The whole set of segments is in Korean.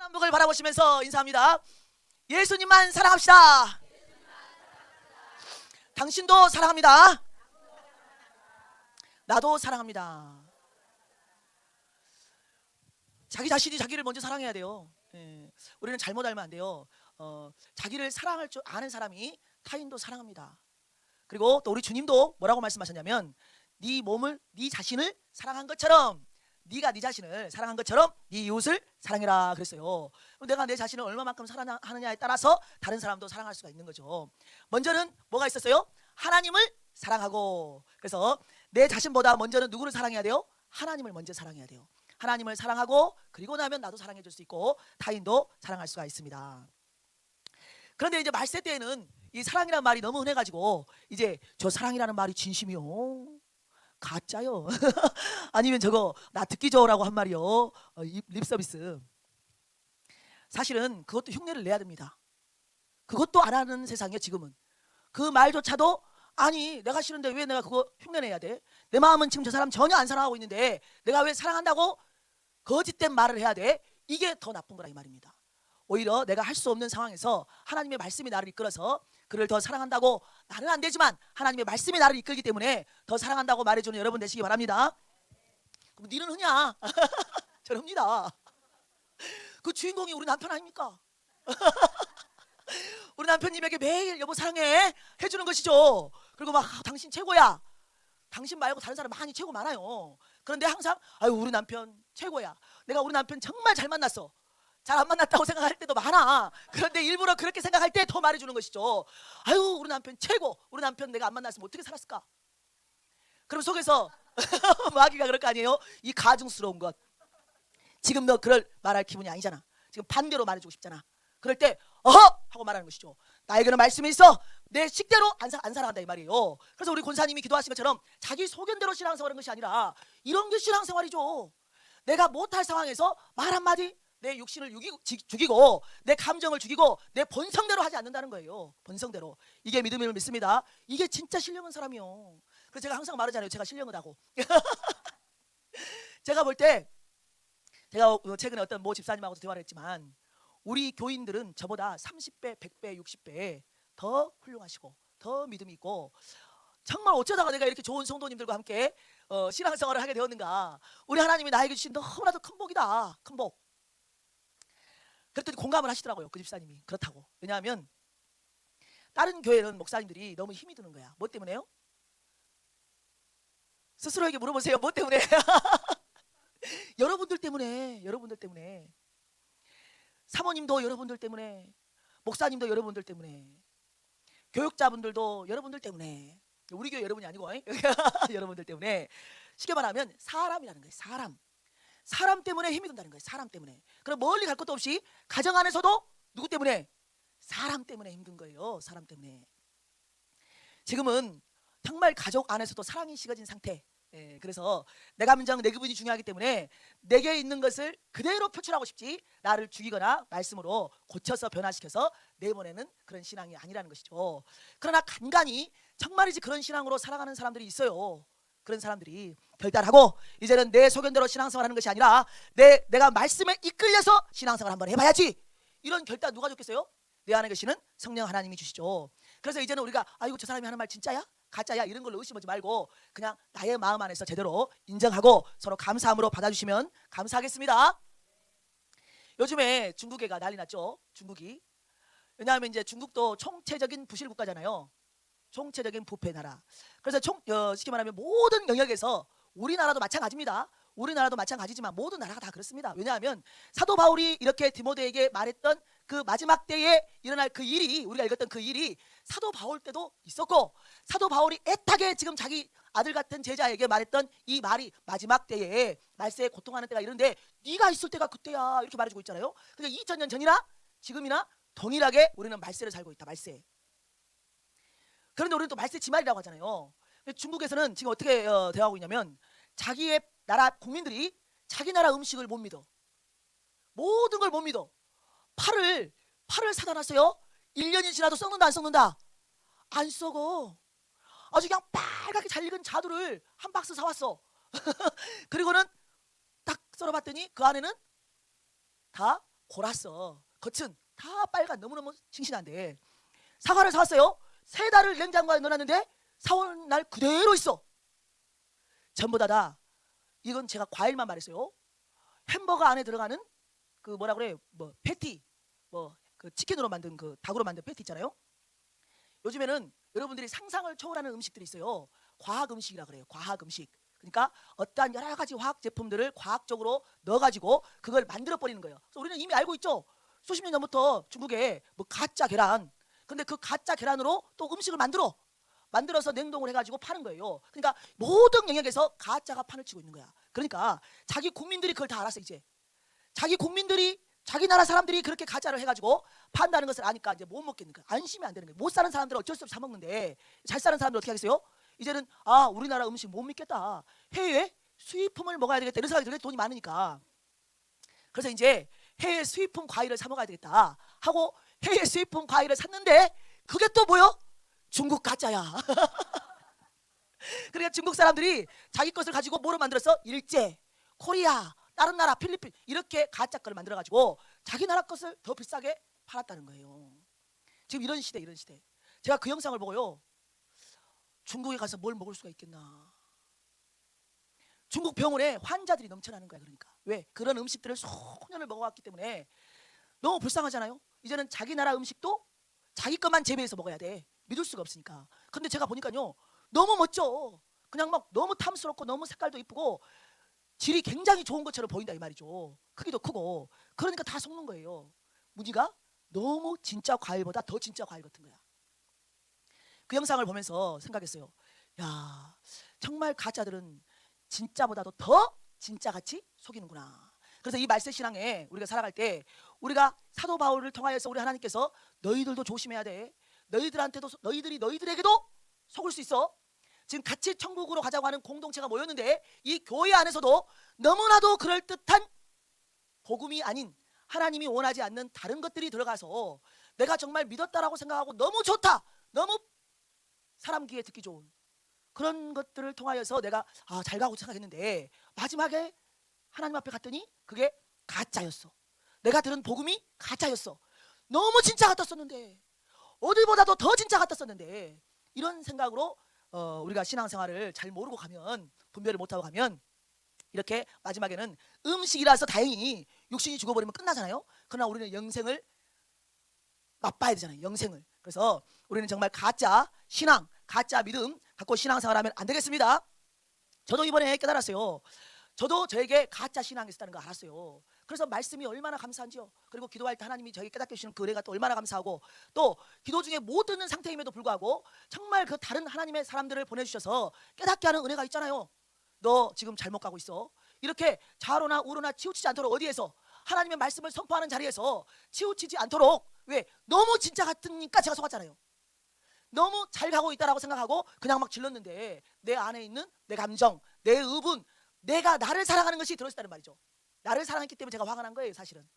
한복을 바라보시면서 인사합니다. 예수님만 사랑합시다. 당신도 사랑합니다. 나도 사랑합니다. 자기 자신이 자기를 먼저 사랑해야 돼요. 우리는 잘못 알면 안 돼요. 자기를 사랑할 줄 아는 사람이 타인도 사랑합니다. 그리고 또 우리 주님도 뭐라고 말씀하셨냐면 네 몸을, 네 자신을 사랑한 것처럼, 네가 네 자신을 사랑한 것처럼 네 이웃을 사랑해라 그랬어요. 그럼 내가 내 자신을 얼마만큼 사랑하느냐에 따라서 다른 사람도 사랑할 수가 있는 거죠. 먼저는 뭐가 있었어요? 하나님을 사랑하고. 그래서 내 자신보다 먼저는 누구를 사랑해야 돼요? 하나님을 먼저 사랑해야 돼요. 하나님을 사랑하고 그리고 나면 나도 사랑해 줄 수 있고 타인도 사랑할 수가 있습니다. 그런데 이제 말세 때에는 이 사랑이라는 말이 너무 흔해가지고 이제 저 사랑이라는 말이 진심이요? 가짜요? 아니면 저거 나 듣기 좋으라고 한 말이요? 립서비스. 사실은 그것도 흉내를 내야 됩니다. 그것도 안 하는 세상이에요 지금은. 그 말조차도 아니 내가 싫은데 왜 내가 그거 흉내내야 돼? 내 마음은 지금 저 사람 전혀 안 사랑하고 있는데 내가 왜 사랑한다고 거짓된 말을 해야 돼? 이게 더 나쁜 거라 이 말입니다. 오히려 내가 할 수 없는 상황에서 하나님의 말씀이 나를 이끌어서 그를 더 사랑한다고, 나는 안 되지만 하나님의 말씀이 나를 이끌기 때문에 더 사랑한다고 말해주는 여러분 되시기 바랍니다. 그럼 니는 흐냐? 저는 흡니다. 그 주인공이 우리 남편 아닙니까? 우리 남편님에게 매일 여보 사랑해 해주는 것이죠. 그리고 막 당신 최고야. 당신 말고 다른 사람 많이 최고 많아요. 그런데 항상 아유 우리 남편 최고야. 내가 우리 남편 정말 잘 만났어. 잘 안 만났다고 생각할 때도 많아. 그런데 일부러 그렇게 생각할 때 더 말해주는 것이죠. 아유 우리 남편 최고. 우리 남편 내가 안 만났으면 어떻게 살았을까? 그럼 속에서 마귀가 그럴 거 아니에요? 이 가증스러운 것. 지금 너 그럴 말할 기분이 아니잖아. 지금 반대로 말해주고 싶잖아. 그럴 때 어허! 하고 말하는 것이죠. 나에게는 말씀이 있어. 내 식대로 안 살아간다 이 말이에요. 그래서 우리 권사님이 기도하신 것처럼 자기 소견대로 신앙생활하는 것이 아니라 이런 게 신앙생활이죠. 내가 못할 상황에서 말 한마디 내 육신을 죽이고 내 감정을 죽이고 내 본성대로 하지 않는다는 거예요. 본성대로. 이게 믿음을 믿습니다. 이게 진짜 신령한 사람이요. 그래서 제가 항상 말하잖아요. 제가 신령하다고. 제가 볼 때 제가 최근에 어떤 모 집사님하고도 대화를 했지만 우리 교인들은 저보다 30배, 100배, 60배 더 훌륭하시고 더 믿음이 있고 정말 어쩌다가 내가 이렇게 좋은 성도님들과 함께 신앙생활을 하게 되었는가. 우리 하나님이 나에게 주신 너무나도 큰 복이다. 큰 복. 그랬더니 공감을 하시더라고요. 그 집사님이. 그렇다고. 왜냐하면 다른 교회는 목사님들이 너무 힘이 드는 거야. 뭐 때문에요? 스스로에게 물어보세요. 뭐 때문에? 여러분들 때문에. 여러분들 때문에. 사모님도 여러분들 때문에, 목사님도 여러분들 때문에, 교육자분들도 여러분들 때문에. 우리 교회 여러분이 아니고 여러분들 때문에. 쉽게 말하면 사람이라는 거예요. 사람 때문에 힘이 든다는 거예요. 사람 때문에. 그럼 멀리 갈 것도 없이 가정 안에서도 누구 때문에? 사람 때문에 힘든 거예요. 사람 때문에. 지금은 정말 가족 안에서도 사랑이 식어진 상태. 그래서 내 감정, 내 기분이 중요하기 때문에 내게 있는 것을 그대로 표출하고 싶지 나를 죽이거나 말씀으로 고쳐서 변화시켜서 내보내는 그런 신앙이 아니라는 것이죠. 그러나 간간히 정말이지 그런 신앙으로 살아가는 사람들이 있어요. 그런 사람들이 결단하고 이제는 내 소견대로 신앙생활하는 것이 아니라 내가 말씀에 이끌려서 신앙생활 한번 해봐야지. 이런 결단 누가 줬겠어요? 내 안에 계시는 성령 하나님이 주시죠. 그래서 이제는 우리가 아이고 저 사람이 하는 말 진짜야? 가짜야? 이런 걸로 의심하지 말고 그냥 나의 마음 안에서 제대로 인정하고 서로 감사함으로 받아주시면 감사하겠습니다. 요즘에 중국애가 난리 났죠. 중국이. 왜냐하면 이제 중국도 총체적인 부실 국가잖아요. 총체적인 부패 나라. 그래서 쉽게 말하면 모든 영역에서 우리나라도 마찬가지입니다. 우리나라도 마찬가지지만 모든 나라가 다 그렇습니다. 왜냐하면 사도 바울이 이렇게 디모데에게 말했던 그 마지막 때에 일어날 그 일이, 우리가 읽었던 그 일이 사도 바울 때도 있었고, 사도 바울이 애타게 지금 자기 아들 같은 제자에게 말했던 이 말이 마지막 때에 말세에 고통하는 때가 이런데 네가 있을 때가 그때야 이렇게 말해주고 있잖아요. 그러니까 2000년 전이나 지금이나 동일하게 우리는 말세를 살고 있다. 말세. 그런데 우리는 또 말세 지말이라고 하잖아요. 중국에서는 지금 어떻게 대하고 있냐면 자기의 나라 국민들이 자기 나라 음식을 못 믿어. 모든 걸 못 믿어. 팔을 사다 놨어요. 1년이 지나도 썩는다 안 썩는다? 안 썩어. 아주 그냥 빨갛게 잘 익은 자두를 한 박스 사왔어. 그리고는 딱 썰어봤더니 그 안에는 다 골았어. 겉은 다 빨간 너무너무 싱싱한데 사과를 사왔어요. 3달을 냉장고에 넣어놨는데 사온 날 그대로 있어. 전부 다 이건 제가 과일만 말했어요. 햄버거 안에 들어가는 그 뭐라 그래, 뭐 패티, 뭐 그 치킨으로 만든 그 닭으로 만든 패티 있잖아요. 요즘에는 여러분들이 상상을 초월하는 음식들이 있어요. 과학 음식이라 그래요. 과학 음식. 그러니까 어떠한 여러 가지 화학 제품들을 과학적으로 넣어가지고 그걸 만들어 버리는 거예요. 그래서 우리는 이미 알고 있죠. 수십 년 전부터 중국에 뭐 가짜 계란. 근데 그 가짜 계란으로 또 음식을 만들어서 냉동을 해가지고 파는 거예요. 그러니까 모든 영역에서 가짜가 판을 치고 있는 거야. 그러니까 자기 국민들이 그걸 다 알았어. 이제 자기 국민들이, 자기 나라 사람들이 그렇게 가짜를 해가지고 판다는 것을 아니까 이제 못 먹겠는 거야. 안심이 안 되는 거야. 못 사는 사람들은 어쩔 수 없이 사 먹는데 잘 사는 사람들 어떻게 하겠어요? 이제는 우리나라 음식 못 믿겠다. 해외 수입품을 먹어야 되겠다. 이런 생각이 들어요. 돈이 많으니까. 그래서 이제 해외 수입품 과일을 사 먹어야 되겠다 하고 해외 수입품 과일을 샀는데 그게 또 뭐요? 중국 가짜야. 그러니까 중국 사람들이 자기 것을 가지고 뭐로 만들었어? 일제, 코리아, 다른 나라, 필리핀 이렇게 가짜 거를 만들어가지고 자기 나라 것을 더 비싸게 팔았다는 거예요. 지금 이런 시대, 이런 시대. 제가 그 영상을 보고요, 중국에 가서 뭘 먹을 수가 있겠나. 중국 병원에 환자들이 넘쳐나는 거야. 그러니까 왜? 그런 음식들을 수년을 먹어왔기 때문에 너무 불쌍하잖아요. 이제는 자기 나라 음식도 자기 것만 재배해서 먹어야 돼. 믿을 수가 없으니까. 근데 제가 보니까요, 너무 멋져. 그냥 막 너무 탐스럽고 너무 색깔도 이쁘고 질이 굉장히 좋은 것처럼 보인다 이 말이죠. 크기도 크고. 그러니까 다 속는 거예요. 문제가 너무 진짜 과일보다 더 진짜 과일 같은 거야. 그 영상을 보면서 생각했어요. 야, 정말 가짜들은 진짜보다도 더 진짜같이 속이는구나. 그래서 이 말세 신앙에 우리가 살아갈 때 우리가 사도 바울을 통하여서 우리 하나님께서 너희들도 조심해야 돼. 너희들에게도 속을 수 있어. 지금 같이 천국으로 가자고 하는 공동체가 모였는데 이 교회 안에서도 너무나도 그럴듯한 복음이 아닌 하나님이 원하지 않는 다른 것들이 들어가서 내가 정말 믿었다라고 생각하고 너무 좋다, 너무 사람 귀에 듣기 좋은 그런 것들을 통하여서 내가 잘 가고 생각했는데 마지막에 하나님 앞에 갔더니 그게 가짜였어. 내가 들은 복음이 가짜였어. 너무 진짜 같았었는데, 어디보다도 더 진짜 같았었는데, 이런 생각으로 우리가 신앙생활을 잘 모르고 가면, 분별을 못하고 가면 이렇게 마지막에는 음식이라서 다행히 육신이 죽어버리면 끝나잖아요. 그러나 우리는 영생을 맛봐야 되잖아요. 영생을. 그래서 우리는 정말 가짜 신앙, 가짜 믿음 갖고 신앙생활하면 안 되겠습니다. 저도 이번에 깨달았어요. 저도 저에게 가짜 신앙이 있었다는 거 알았어요. 그래서 말씀이 얼마나 감사한지요. 그리고 기도할 때 하나님이 저에게 깨닫게 해주시는 그 은혜가 또 얼마나 감사하고, 또 기도 중에 못 듣는 상태임에도 불구하고 정말 그 다른 하나님의 사람들을 보내주셔서 깨닫게 하는 은혜가 있잖아요. 너 지금 잘못 가고 있어. 이렇게 좌로나 우로나 치우치지 않도록 어디에서 하나님의 말씀을 선포하는 자리에서 치우치지 않도록. 왜? 너무 진짜 같으니까 제가 속았잖아요. 너무 잘 가고 있다라고 생각하고 그냥 막 질렀는데 내 안에 있는 내 감정, 내 의분, 내가 나를 사랑하는 것이 들어있다는 말이죠. 나를 사랑했기 때문에 제가 화가 난 거예요. 사실은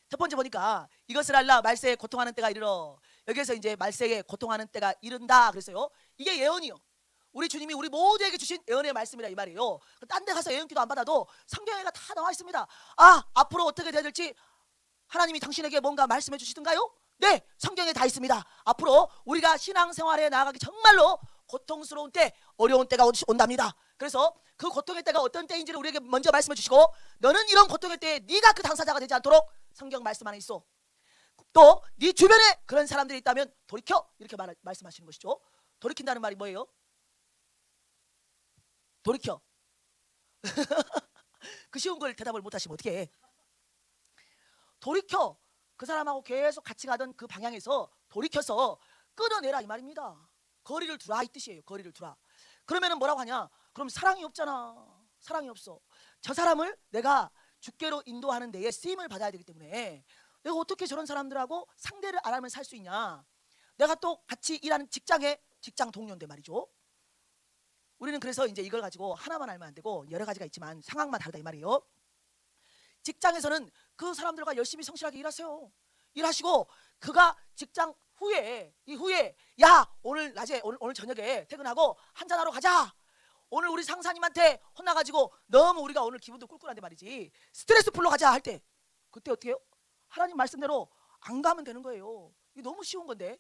첫 번째 보니까 이것을 알라 말세에 고통하는 때가 이르러, 여기에서 이제 말세에 고통하는 때가 이른다 그랬어요. 이게 예언이요. 우리 주님이 우리 모두에게 주신 예언의 말씀이라 이 말이에요. 딴 데 가서 예언기도 안 받아도 성경에가 다 나와 있습니다. 앞으로 어떻게 돼야 될지 하나님이 당신에게 뭔가 말씀해 주시던가요? 네, 성경에 다 있습니다. 앞으로 우리가 신앙생활에 나아가기 정말로 고통스러운 때, 어려운 때가 온답니다. 그래서 그 고통의 때가 어떤 때인지를 우리에게 먼저 말씀해 주시고, 너는 이런 고통의 때에 네가 그 당사자가 되지 않도록 성경 말씀 안에 있어. 또 네 주변에 그런 사람들이 있다면 돌이켜, 이렇게 말씀하시는 것이죠. 돌이킨다는 말이 뭐예요? 돌이켜. 그 쉬운 걸 대답을 못하시면 어떡해. 돌이켜. 그 사람하고 계속 같이 가던 그 방향에서 돌이켜서 끊어내라 이 말입니다. 거리를 두라 이 뜻이에요. 거리를 두라. 그러면은 뭐라고 하냐? 그럼 사랑이 없잖아. 사랑이 없어. 저 사람을 내가 주께로 인도하는 데에 쓰임을 받아야 되기 때문에 내가 어떻게 저런 사람들하고 상대를 안 하면 살 수 있냐? 내가 또 같이 일하는 직장 동료인데 말이죠. 우리는 그래서 이제 이걸 가지고 하나만 알면 안 되고 여러 가지가 있지만 상황만 다르다 이 말이에요. 직장에서는 그 사람들과 열심히 성실하게 일하세요. 일하시고 그가 직장 후에 야 오늘 낮에 오늘 저녁에 퇴근하고 한잔하러 가자. 오늘 우리 상사님한테 혼나가지고 너무 우리가 오늘 기분도 꿀꿀한데 말이지 스트레스 풀러 가자 할 때 그때 어떻게 해요? 하나님 말씀대로 안 가면 되는 거예요. 이게 너무 쉬운 건데.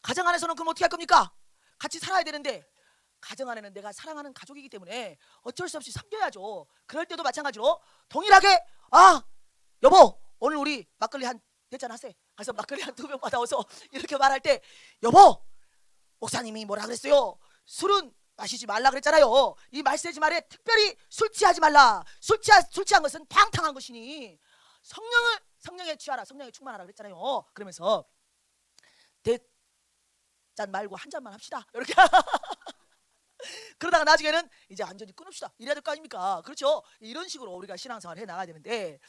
가정 안에서는 그럼 어떻게 할 겁니까? 같이 살아야 되는데 가정 안에는 내가 사랑하는 가족이기 때문에 어쩔 수 없이 섬겨야죠. 그럴 때도 마찬가지로 동일하게 여보 오늘 우리 막걸리 한 대잔 하세. 그래서 막걸리 한 2병 받아와서 이렇게 말할 때 여보 목사님이 뭐라 그랬어요? 술은 마시지 말라 그랬잖아요. 이 말세지 말에 특별히 술 취하지 말라. 술 취한 것은 방탕한 것이니 성령에 취하라. 성령에 충만하라 그랬잖아요. 그러면서 대잔 말고 한 잔만 합시다. 이렇게 그러다가 나중에는 이제 완전히 끊읍시다. 이래야 될 거 아닙니까? 그렇죠? 이런 식으로 우리가 신앙생활을 해 나가야 되는데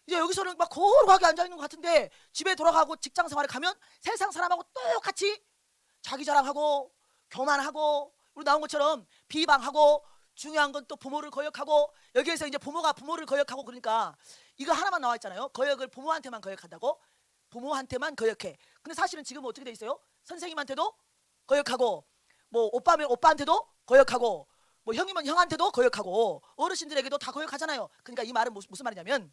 이제 여기서는 막 고루하게 앉아 있는 것 같은데 집에 돌아가고 직장 생활에 가면 세상 사람하고 똑같이 자기 자랑하고 교만하고 우리 나온 것처럼 비방하고 중요한 건 또 부모를 거역하고 여기에서 이제 부모가 부모를 거역하고 그러니까 이거 하나만 나와 있잖아요. 거역을 부모한테만 거역한다고? 부모한테만 거역해. 근데 사실은 지금은 어떻게 돼 있어요? 선생님한테도 거역하고 뭐 오빠면 오빠한테도 거역하고 뭐 형이면 형한테도 거역하고 어르신들에게도 다 거역하잖아요. 그러니까 이 말은 무슨 말이냐면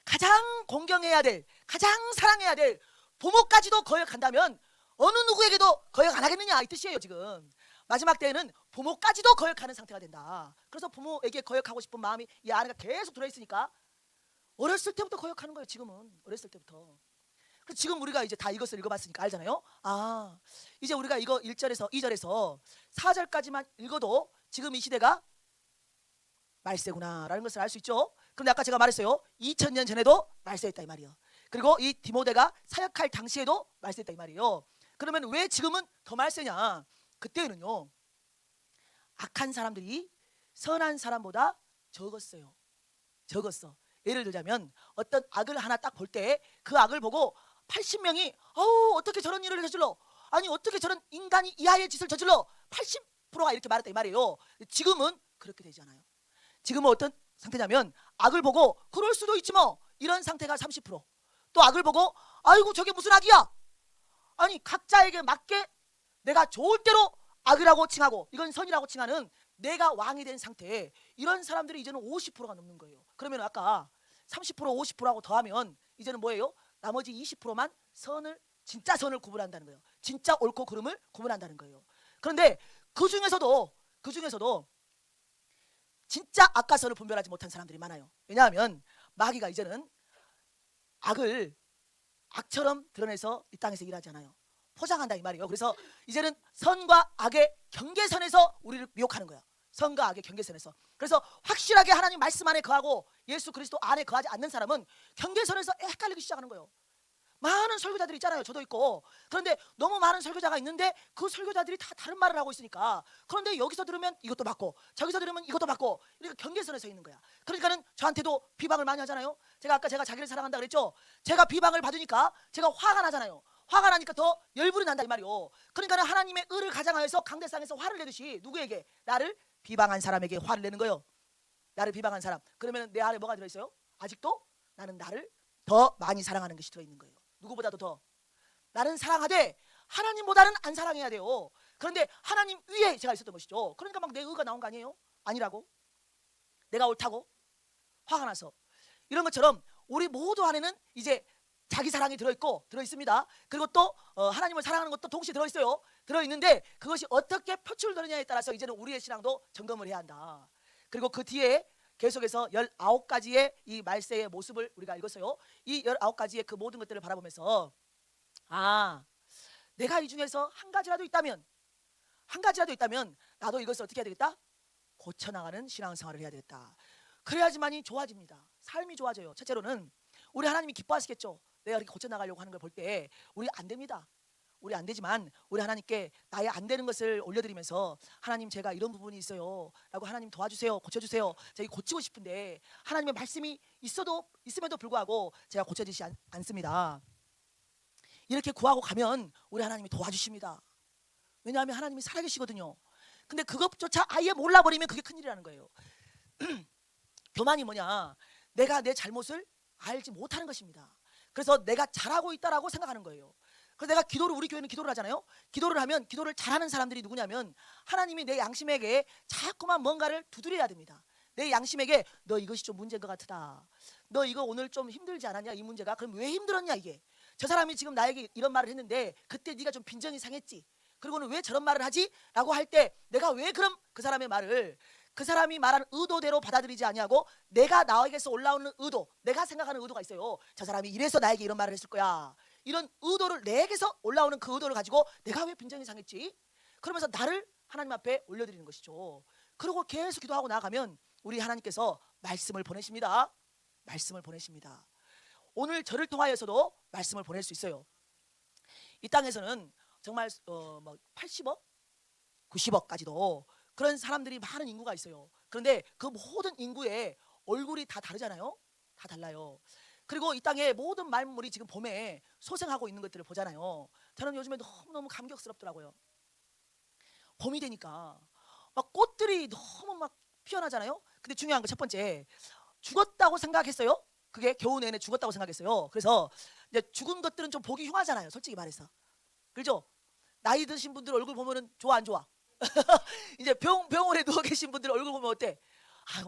가장 공경해야 될 가장 사랑해야 될 부모까지도 거역한다면 어느 누구에게도 거역 안 하겠느냐 이 뜻이에요. 지금 마지막 때에는 부모까지도 거역하는 상태가 된다. 그래서 부모에게 거역하고 싶은 마음이 이 안에가 계속 들어있으니까 어렸을 때부터 거역하는 거예요. 지금은 어렸을 때부터. 그래서 지금 우리가 이제 다 이것을 읽어봤으니까 알잖아요. 이제 우리가 이거 1절에서 2절에서 4절까지만 읽어도 지금 이 시대가 말세구나 라는 것을 알 수 있죠. 그런데 아까 제가 말했어요. 2000년 전에도 말세였다 이 말이에요. 그리고 이 디모데가 사역할 당시에도 말세였다 이 말이에요. 그러면 왜 지금은 더 말세냐? 그때는요 악한 사람들이 선한 사람보다 적었어요. 적었어. 예를 들자면 어떤 악을 하나 딱 볼 때 그 악을 보고 80명이 어떻게 저런 일을 저질러, 아니 어떻게 저런 인간이 이하의 짓을 저질러, 80%가 이렇게 말했다 이 말이에요. 지금은 그렇게 되지 않아요. 지금은 어떤 상태냐면 악을 보고 그럴 수도 있지 뭐 이런 상태가 30%. 또 악을 보고 아이고 저게 무슨 악이야, 아니 각자에게 맞게 내가 좋을 대로 악이라고 칭하고 이건 선이라고 칭하는 내가 왕이 된 상태에 이런 사람들이 이제는 50%가 넘는 거예요. 그러면 아까 30% 50%하고 더하면 이제는 뭐예요? 나머지 20%만 진짜 선을 구분한다는 거예요. 진짜 옳고 그름을 구분한다는 거예요. 그런데 그 중에서도 진짜 악과 선을 분별하지 못한 사람들이 많아요. 왜냐하면 마귀가 이제는 악을 악처럼 드러내서 이 땅에서 일하지 않아요. 포장한다 이 말이에요. 그래서 이제는 선과 악의 경계선에서 우리를 미혹하는 거야. 선과 악의 경계선에서. 그래서 확실하게 하나님 말씀 안에 거하고 예수 그리스도 안에 거하지 않는 사람은 경계선에서 헷갈리기 시작하는 거예요. 많은 설교자들이 있잖아요. 저도 있고. 그런데 너무 많은 설교자가 있는데 그 설교자들이 다 다른 말을 하고 있으니까, 그런데 여기서 들으면 이것도 맞고 저기서 들으면 이것도 맞고, 이렇게 경계선에 서 있는 거야. 그러니까는 저한테도 비방을 많이 하잖아요. 제가 자기를 사랑한다 그랬죠. 제가 비방을 받으니까 제가 화가 나잖아요. 화가 나니까 더 열불이 난다 이 말이요. 그러니까는 하나님의 의를 가장하여서 강대상에서 화를 내듯이 누구에게? 나를 비방한 사람에게 화를 내는 거예요. 나를 비방한 사람. 그러면 내 안에 뭐가 들어있어요? 아직도 나는 나를 더 많이 사랑하는 것이 들어있는 거예요. 누구보다도 더 나는 사랑하되 하나님보다는 안 사랑해야 돼요. 그런데 하나님 위에 제가 있었던 것이죠. 그러니까 막 내 의가 나온 거 아니에요? 아니라고? 내가 옳다고? 화가 나서. 이런 것처럼 우리 모두 안에는 이제 자기 사랑이 들어있습니다. 그리고 또 하나님을 사랑하는 것도 동시에 들어있어요. 들어있는데 그것이 어떻게 표출되느냐에 따라서 이제는 우리의 신앙도 점검을 해야 한다. 그리고 그 뒤에 계속해서 19가지의 이 말세의 모습을 우리가 읽었어요. 이 19가지의 그 모든 것들을 바라보면서 내가 이 중에서 한 가지라도 있다면 나도 이것을 어떻게 해야 되겠다? 고쳐나가는 신앙생활을 해야 되겠다. 그래야지만이 좋아집니다. 삶이 좋아져요. 첫째로는 우리 하나님이 기뻐하시겠죠. 내가 이렇게 고쳐나가려고 하는 걸 볼 때 우리 안 됩니다. 우리 안 되지만 우리 하나님께 나의 안 되는 것을 올려드리면서 하나님 제가 이런 부분이 있어요 라고 하나님 도와주세요, 고쳐주세요. 제가 고치고 싶은데 하나님의 말씀이 있음에도 불구하고 제가 고쳐지지 않습니다. 이렇게 구하고 가면 우리 하나님이 도와주십니다. 왜냐하면 하나님이 살아계시거든요. 근데 그것조차 아예 몰라버리면 그게 큰일이라는 거예요. 교만이 뭐냐? 내가 내 잘못을 알지 못하는 것입니다. 그래서 내가 잘하고 있다라고 생각하는 거예요. 그래서 우리 교회는 기도를 하잖아요. 기도를 하면 기도를 잘하는 사람들이 누구냐면 하나님이 내 양심에게 자꾸만 뭔가를 두드려야 됩니다. 내 양심에게 너 이것이 좀 문제인 것 같다. 너 이거 오늘 좀 힘들지 않았냐 이 문제가. 그럼 왜 힘들었냐 이게. 저 사람이 지금 나에게 이런 말을 했는데 그때 네가 좀 빈정이 상했지. 그리고는 왜 저런 말을 하지? 라고 할 때 내가 왜 그럼 그 사람의 말을 그 사람이 말한 의도대로 받아들이지 아니하고 내가 나에게서 올라오는 의도, 내가 생각하는 의도가 있어요. 저 사람이 이래서 나에게 이런 말을 했을 거야. 이런 의도를 내게서 올라오는 그 의도를 가지고 내가 왜 빈정이 상했지? 그러면서 나를 하나님 앞에 올려드리는 것이죠. 그리고 계속 기도하고 나가면 우리 하나님께서 말씀을 보내십니다. 말씀을 보내십니다. 오늘 저를 통하여서도 말씀을 보낼 수 있어요. 이 땅에서는 정말 80억, 90억까지도 그런 사람들이 많은 인구가 있어요. 그런데 그 모든 인구의 얼굴이 다 다르잖아요. 다 달라요. 그리고 이 땅에 모든 만물이 지금 봄에 소생하고 있는 것들을 보잖아요. 저는 요즘에 너무너무 감격스럽더라고요. 봄이 되니까 막 꽃들이 너무 막 피어나잖아요. 근데 중요한 거 첫 번째, 죽었다고 생각했어요. 그게 겨우 내내 죽었다고 생각했어요. 그래서 이제 죽은 것들은 좀 보기 흉하잖아요. 솔직히 말해서. 그렇죠? 나이 드신 분들 얼굴 보면은 좋아 안 좋아? 이제 병원에 누워 계신 분들 얼굴 보면 어때?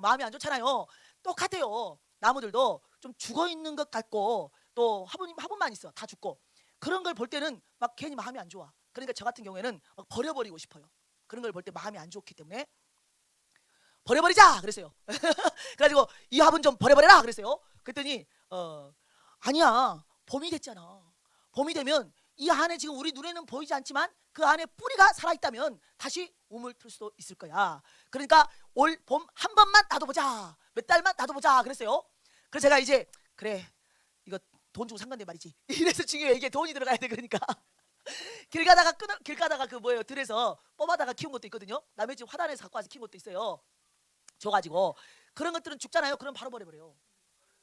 마음이 안 좋잖아요. 똑같아요. 나무들도 좀 죽어 있는 것 같고 또 화분만 있어. 다 죽고. 그런 걸 볼 때는 막 괜히 마음이 안 좋아. 그러니까 저 같은 경우에는 막 버려버리고 싶어요. 그런 걸 볼 때 마음이 안 좋기 때문에 버려버리자 그랬어요. 그래가지고 이 화분 좀 버려버려라 그랬어요. 그랬더니 아니야, 봄이 됐잖아. 봄이 되면 이 안에 지금 우리 눈에는 보이지 않지만 그 안에 뿌리가 살아있다면 다시 우물 틀 수도 있을 거야. 그러니까 올 봄 한 번만 놔둬보자, 몇 달만 놔둬보자 그랬어요. 그래서 제가 이제 그래, 이거 돈 주고 산 건데 말이지. 이래서 중요해. 이게 돈이 들어가야 돼. 그러니까 길 가다가 그 뭐예요, 들에서 뽑아다가 키운 것도 있거든요. 남의 집 화단에서 갖고 와서 키운 것도 있어요. 줘가지고 그런 것들은 죽잖아요. 그럼 바로 버려버려요.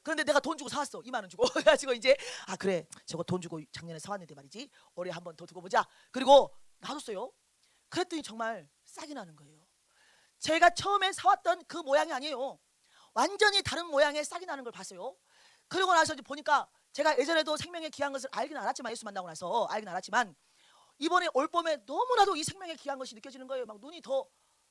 그런데 내가 돈 주고 사왔어. 2만 원 주고. 그래가지고 이제 그래, 저거 돈 주고 작년에 사왔는데 말이지, 올해 한번 더 두고 보자. 그리고 놔뒀어요. 그랬더니 정말 싹이 나는 거예요. 제가 처음에 사왔던 그 모양이 아니에요. 완전히 다른 모양의 싹이 나는 걸 봤어요. 그러고 나서 이제 보니까 제가 예전에도 생명의 귀한 것을 알긴 알았지만, 예수 만나고 나서 알긴 알았지만, 이번에 올 봄에 너무나도 이 생명의 귀한 것이 느껴지는 거예요. 막 눈이 더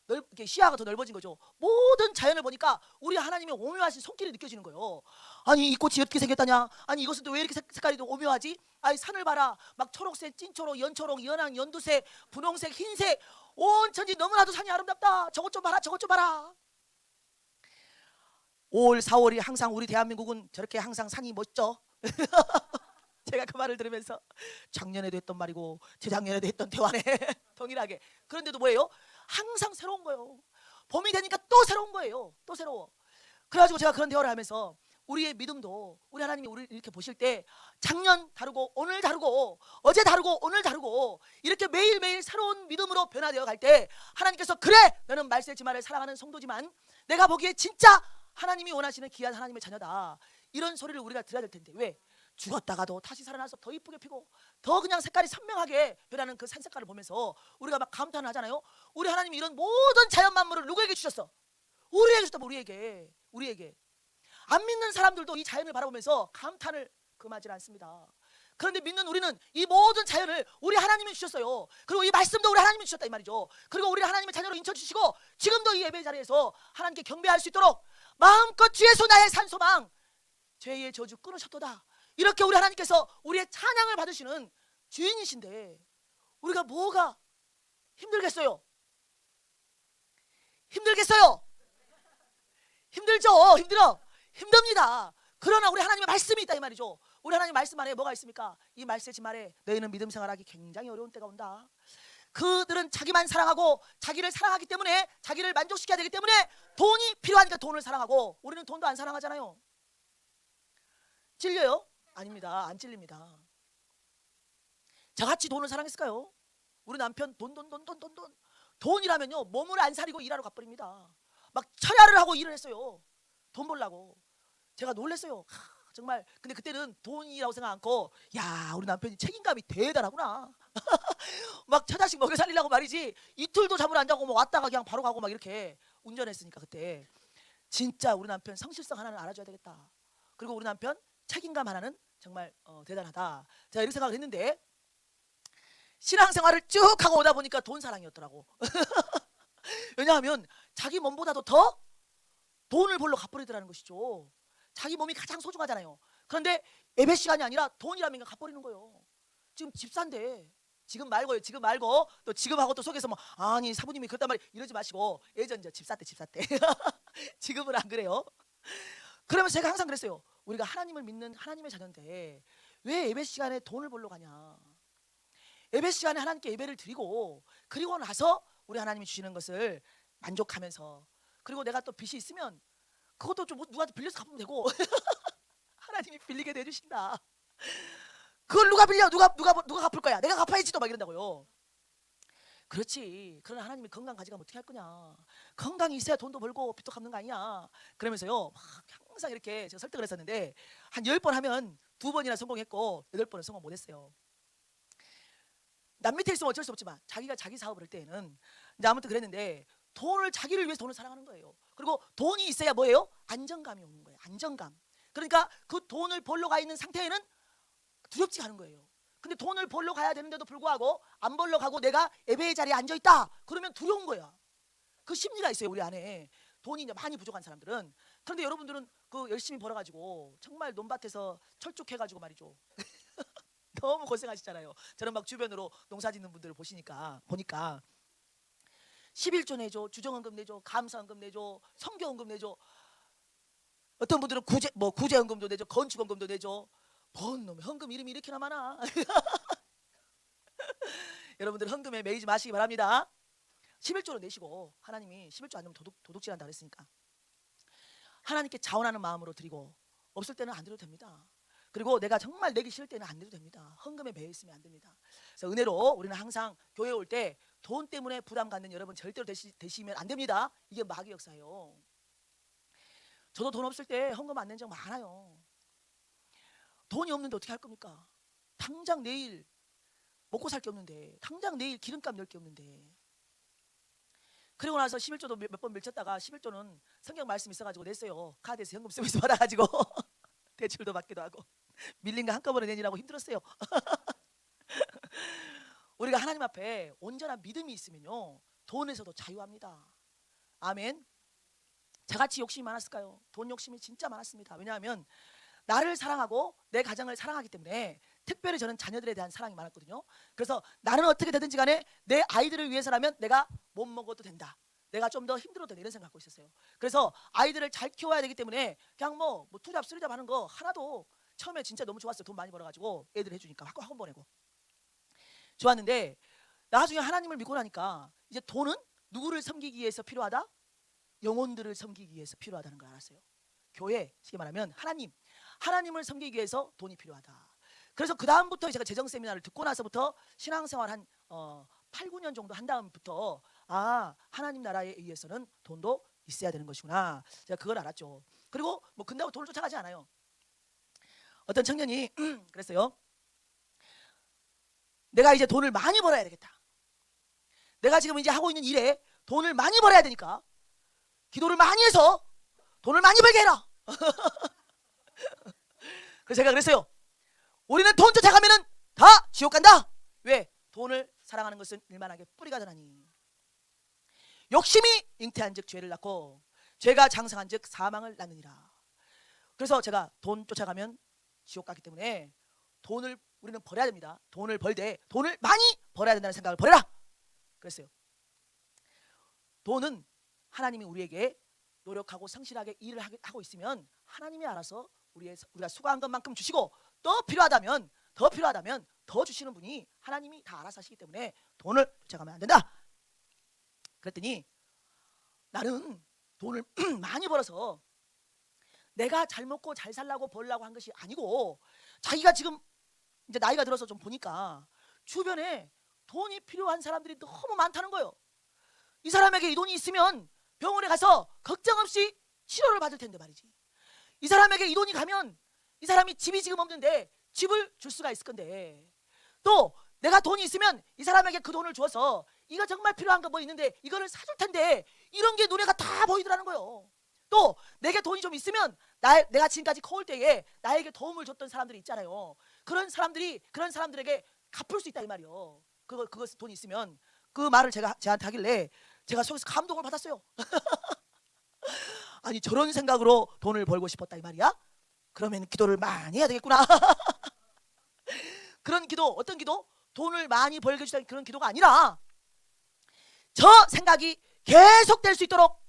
이렇게 시야가 더 넓어진 거죠. 모든 자연을 보니까 우리 하나님의 오묘하신 손길이 느껴지는 거예요. 아니 이 꽃이 어떻게 생겼다냐? 아니 이것은 또 왜 이렇게 색깔이 오묘하지? 아니 산을 봐라. 막 초록색, 찐초록, 연초록, 연한, 연두색, 분홍색, 흰색, 온 천지 너무나도 산이 아름답다. 저것 좀 봐라, 저것 좀 봐라. 5월, 4월이 항상 우리 대한민국은 저렇게 항상 산이 멋져. 제가 그 말을 들으면서 작년에도 했던 말이고 재작년에도 했던 대화네. 동일하게. 그런데도 뭐예요? 항상 새로운 거예요. 봄이 되니까 또 새로운 거예요. 또 새로워. 그래가지고 제가 그런 대화를 하면서 우리의 믿음도, 우리 하나님이 우리를 이렇게 보실 때 작년 다르고 오늘 다르고 어제 다르고 오늘 다르고 이렇게 매일매일 새로운 믿음으로 변화되어 갈 때 하나님께서 그래, 너는 말세지마를 사랑하는 성도지만 내가 보기에 진짜 하나님이 원하시는 귀한 하나님의 자녀다. 이런 소리를 우리가 들어야 될 텐데 왜? 죽었다가도 다시 살아나서 더 이쁘게 피고 더 그냥 색깔이 선명하게 변하는 그 산 색깔을 보면서 우리가 막 감탄을 하잖아요. 우리 하나님이 이런 모든 자연 만물을 누구에게 주셨어? 우리에게 주셨다. 우리에게. 안 믿는 사람들도 이 자연을 바라보면서 감탄을 금하지 않습니다. 그런데 믿는 우리는 이 모든 자연을 우리 하나님이 주셨어요. 그리고 이 말씀도 우리 하나님이 주셨다 이 말이죠. 그리고 우리 하나님의 자녀로 인쳐주시고 지금도 이 예배 자리에서 하나님께 경배할 수 있도록 마음껏 주 예수 나의 산소망, 죄의 저주 끊으셨도다. 이렇게 우리 하나님께서 우리의 찬양을 받으시는 주인이신데 우리가 뭐가 힘들겠어요? 힘들죠. 힘듭니다. 그러나 우리 하나님의 말씀이 있다 이 말이죠. 우리 하나님 말씀 안에 뭐가 있습니까? 이 말씀의 말에 너희는 믿음 생활하기 굉장히 어려운 때가 온다. 그들은 자기만 사랑하고 자기를 사랑하기 때문에, 자기를 만족시켜야 되기 때문에 돈이 필요하니까 돈을 사랑하고, 우리는 돈도 안 사랑하잖아요. 찔려요? 아닙니다. 안 찔립니다. 저같이 돈을 사랑했을까요? 우리 남편 돈이라면요 몸을 안 사리고 일하러 가버립니다. 막 철야를 하고 일을 했어요. 돈 벌라고. 제가 놀랐어요. 정말. 근데 그때는 돈이라고 생각 않고, 야 우리 남편이 책임감이 대단하구나. 막 처자식 먹여 살리려고 말이지 이틀도 잠을 안 자고 뭐 왔다가 그냥 바로 가고 막 이렇게 운전했으니까 그때 진짜 우리 남편 성실성 하나는 알아줘야 되겠다. 그리고 우리 남편 책임감 하나는 정말 대단하다. 제가 이렇게 생각을 했는데 신앙생활을 쭉 하고 오다 보니까 돈 사랑이었더라고. 왜냐하면 자기 몸보다도 더 돈을 벌러 갚으려더라는 것이죠. 자기 몸이 가장 소중하잖아요. 그런데 예배 시간이 아니라 돈이라면 갚아버리는 거예요. 지금 집사인데 지금 말고요. 지금 말고 또 지금하고 또 속에서 뭐 아니 사부님이 그랬단 말이 이러지 마시고 예전 저 집사 때 지금은 안 그래요. 그러면 제가 항상 그랬어요. 우리가 하나님을 믿는 하나님의 자녀인데 왜 예배 시간에 돈을 벌러 가냐. 예배 시간에 하나님께 예배를 드리고 그리고 나서 우리 하나님이 주시는 것을 만족하면서 그리고 내가 또 빚이 있으면 그것도 좀 누가 빌려서 갚으면 되고 하나님이 빌리게 내주신다. 그걸 누가 빌려? 누가 갚을 거야? 내가 갚아야지 또 막 이런다고요. 그렇지. 그러나 하나님이 건강 가져가면 어떻게 할 거냐. 건강이 있어야 돈도 벌고 빚도 갚는 거 아니야. 그러면서요 막 항상 이렇게 제가 설득을 했었는데 한 10번 하면 2번이나 성공했고 8번은 성공 못했어요. 남 밑에 있으면 어쩔 수 없지만 자기가 자기 사업을 할 때에는 이제 아무튼 그랬는데 돈을 자기를 위해서 돈을 사랑하는 거예요. 그리고 돈이 있어야 뭐예요? 안정감이 오는 거예요. 안정감. 그러니까 그 돈을 벌러 가 있는 상태에는 두렵지 않은 거예요. 근데 돈을 벌러 가야 되는데도 불구하고 안 벌러 가고 내가 예배의 자리에 앉아 있다. 그러면 두려운 거야. 그 심리가 있어요 우리 안에. 돈이 이제 많이 부족한 사람들은. 그런데 여러분들은 그 열심히 벌어가지고 정말 논밭에서 철쭉해가지고 말이죠. 너무 고생하시잖아요. 저는 막 주변으로 농사 짓는 분들을 보니까 11조 내줘, 주정헌금 내줘, 감사헌금 내줘, 성교헌금 내줘. 어떤 분들은 구제헌금도 내줘, 건축헌금도 내줘. 뭔 놈의 헌금 이름이 이렇게나 많아. 여러분들 헌금에 매이지 마시기 바랍니다. 11조를 내시고 하나님이 11조 안 내면 도둑질한다 그랬으니까 하나님께 자원하는 마음으로 드리고 없을 때는 안 드려도 됩니다. 그리고 내가 정말 내기 싫을 때는 안 드려도 됩니다. 헌금에 매여 있으면 안 됩니다. 그래서 은혜로 우리는 항상 교회에 올 때 돈 때문에 부담 갖는 여러분 절대로 되시면 안 됩니다. 이게 마귀 역사예요. 저도 돈 없을 때 헌금 안 낸 적 많아요. 돈이 없는데 어떻게 할 겁니까? 당장 내일 먹고 살 게 없는데, 당장 내일 기름값 낼 게 없는데. 그리고 나서 11조도 몇 번 밀쳤다가 11조는 성경 말씀 있어가지고 냈어요. 카드에서 현금 서비스 받아가지고 대출도 받기도 하고 밀린 거 한꺼번에 내니라고 힘들었어요. 우리가 하나님 앞에 온전한 믿음이 있으면요 돈에서도 자유합니다. 아멘. 저같이 욕심이 많았을까요? 돈 욕심이 진짜 많았습니다. 왜냐하면 나를 사랑하고 내 가정을 사랑하기 때문에 특별히 저는 자녀들에 대한 사랑이 많았거든요. 그래서 나는 어떻게 되든지 간에 내 아이들을 위해서라면 내가 못 먹어도 된다. 내가 좀 더 힘들어도 된다 이런 생각 갖고 있었어요. 그래서 아이들을 잘 키워야 되기 때문에 그냥 뭐 투잡 쓰리잡 하는 거 하나도 처음에 진짜 너무 좋았어요. 돈 많이 벌어가지고 애들 해주니까 학원 보내고 좋았는데 나중에 하나님을 믿고 나니까 이제 돈은 누구를 섬기기 위해서 필요하다? 영혼들을 섬기기 위해서 필요하다는 걸 알았어요. 교회, 쉽게 말하면 하나님을 섬기기 위해서 돈이 필요하다. 그래서 그 다음부터 제가 재정 세미나를 듣고 나서부터 신앙생활 한 8, 9년 정도 한 다음부터 하나님 나라에 의해서는 돈도 있어야 되는 것이구나. 제가 그걸 알았죠. 그리고 뭐 근다고 돈을 쫓아가지 않아요. 어떤 청년이 그랬어요. 내가 이제 돈을 많이 벌어야 되겠다. 내가 지금 이제 하고 있는 일에 돈을 많이 벌어야 되니까 기도를 많이 해서 돈을 많이 벌게 해라. 그래서 제가 그랬어요. 우리는 돈 쫓아가면은 다 지옥 간다. 왜? 돈을 사랑하는 것은 일만하게 뿌리가 되나니. 욕심이 잉태한 즉 죄를 낳고 죄가 장성한 즉 사망을 낳느니라. 그래서 제가 돈 쫓아가면 지옥 가기 때문에 돈을 우리는 벌어야 됩니다. 돈을 벌되 돈을 많이 벌어야 된다는 생각을 버려라. 그랬어요. 돈은 하나님이 우리에게 노력하고 성실하게 일을 하고 있으면 하나님이 알아서 우리가 수고한 것만큼 주시고 또 필요하다면 더 주시는 분이 하나님이 다 알아서 하시기 때문에 돈을 쫓아가면 안 된다. 그랬더니 나는 돈을 많이 벌어서 내가 잘 먹고 잘 살라고 벌라고 한 것이 아니고 자기가 지금 이제 나이가 들어서 좀 보니까 주변에 돈이 필요한 사람들이 너무 많다는 거예요. 이 사람에게 이 돈이 있으면 병원에 가서 걱정 없이 치료를 받을 텐데 말이지. 이 사람에게 이 돈이 가면 이 사람이 집이 지금 없는데 집을 줄 수가 있을 건데 또 내가 돈이 있으면 이 사람에게 그 돈을 주어서 이거 정말 필요한 거 뭐 있는데 이거를 사줄 텐데 이런 게 눈에가 다 보이더라는 거예요. 또 내게 돈이 좀 있으면 내가 지금까지 커올 때에 나에게 도움을 줬던 사람들이 있잖아요. 그런 사람들에게 갚을 수 있다 이 말이요. 그거 돈이 있으면 그 말을 제한테 하길래 제가 속에서 감동을 받았어요. 아니 저런 생각으로 돈을 벌고 싶었다 이 말이야? 그러면 기도를 많이 해야 되겠구나. 그런 기도, 어떤 기도? 돈을 많이 벌게 해주는 그런 기도가 아니라 저 생각이 계속될 수 있도록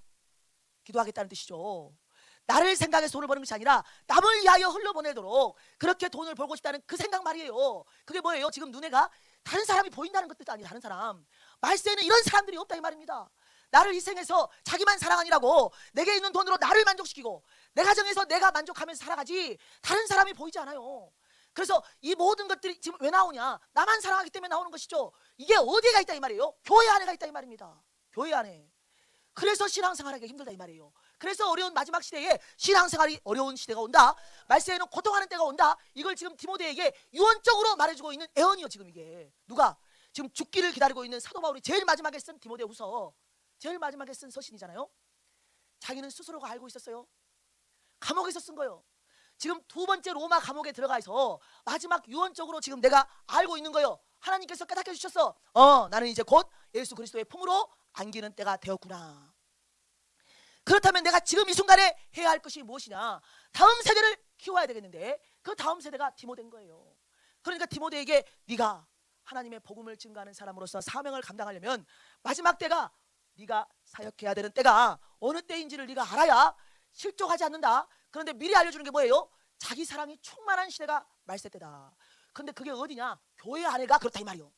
기도하겠다는 뜻이죠. 나를 생각해서 돈을 버는 것이 아니라 남을 위하여 흘러보내도록 그렇게 돈을 벌고 싶다는 그 생각 말이에요. 그게 뭐예요? 지금 눈에가 다른 사람이 보인다는 것도 아니에요. 다른 사람. 말세에는 이런 사람들이 없다 이 말입니다. 나를 희생해서 자기만 사랑하니라고 내게 있는 돈으로 나를 만족시키고 내 가정에서 내가 만족하면서 살아가지 다른 사람이 보이지 않아요. 그래서 이 모든 것들이 지금 왜 나오냐? 나만 사랑하기 때문에 나오는 것이죠. 이게 어디가 있다 이 말이에요? 교회 안에가 있다 이 말입니다. 교회 안에. 그래서 신앙생활하기 힘들다 이 말이에요. 그래서 어려운 마지막 시대에 신앙생활이 어려운 시대가 온다. 말세에는 고통하는 때가 온다. 이걸 지금 디모데에게 유언적으로 말해주고 있는 애언이요. 지금 이게 누가 지금 죽기를 기다리고 있는 사도 바울이 제일 마지막에 쓴 디모데후서, 제일 마지막에 쓴 서신이잖아요. 자기는 스스로가 알고 있었어요. 감옥에서 쓴 거예요. 지금 두 번째 로마 감옥에 들어가서 마지막 유언적으로 지금 내가 알고 있는 거예요. 하나님께서 깨닫게 해주셨어. 나는 이제 곧 예수 그리스도의 품으로 안기는 때가 되었구나. 그렇다면 내가 지금 이 순간에 해야 할 것이 무엇이냐? 다음 세대를 키워야 되겠는데 그 다음 세대가 디모데인 거예요. 그러니까 디모데에게 네가 하나님의 복음을 증거하는 사람으로서 사명을 감당하려면 마지막 때가 네가 사역해야 되는 때가 어느 때인지를 네가 알아야 실족하지 않는다. 그런데 미리 알려주는 게 뭐예요? 자기 사랑이 충만한 시대가 말세 때다. 그런데 그게 어디냐? 교회 안에가 그렇다 이 말이요.